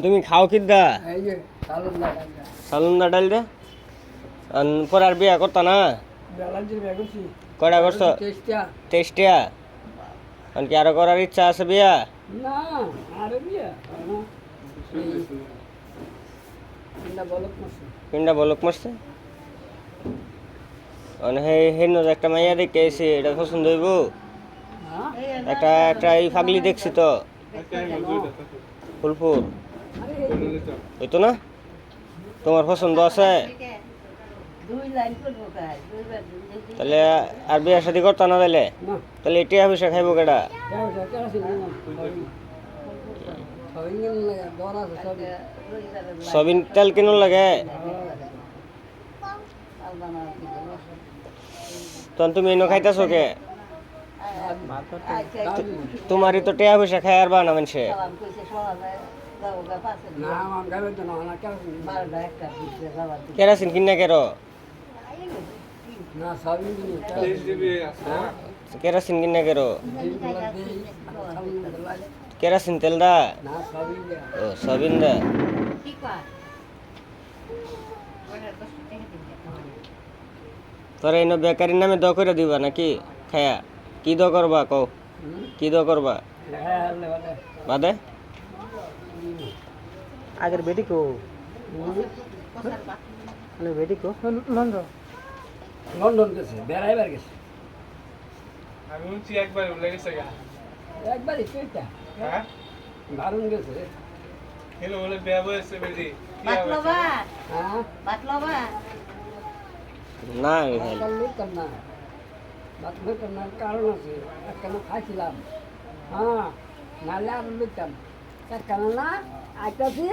তুমি খাও কিদ্দা এই যে সালুন্দা ডাল দে পরে আর বিয়া করতা না বেলাঞ্জির বেগুছি কয়টা করছো চেষ্টা 23টা কি আরো করার ইচ্ছা আছে বিয়া না আরে বিয়া পিন্ডা বলক মারছে একটা মাইয়া দেখে এসে এটা পছন্দ হইব একটা এই ফাগলি দেখছি তো ফুলপুর হইতো না তোমার পছন্দ আছে তাহলে আর বিয়ে শাদি করতো না তাহলে টিয়া পয়সা খাইবো কেডা সবিন তেল কিনুন লাগে তখন তুমি এনে খাইতেছো কে তোমারই তো টিয়া পয়সা খাই আর বানা মানুষে কেরাসিন কিনা কেরো কেরাসিন কিনা কেরো কেরাসিন তেল দা ও সবিন দা তোরা এনে বেকারির নামে দ করে দিবা নাকি খায়া কি দ করবা কও কি দ করবা বাদে আগের বেটি কো মানে বেটি কো লন্ডন লন্ডন গেছে বেড়াইবার গেছে আমি উঠছি একবার ভুলে গেছে গা একবারই সেইটা হ্যাঁ দারুণ গেছে হেলো বলে বিয়া বয়সে বেটি বাতলবা হ্যাঁ বাতলবা না লইতাম না বাত লইতাম না কারণ আছে একখানা খাইছিলাম হ্যাঁ নাহলে আর লইতাম একখানা না আইতাছি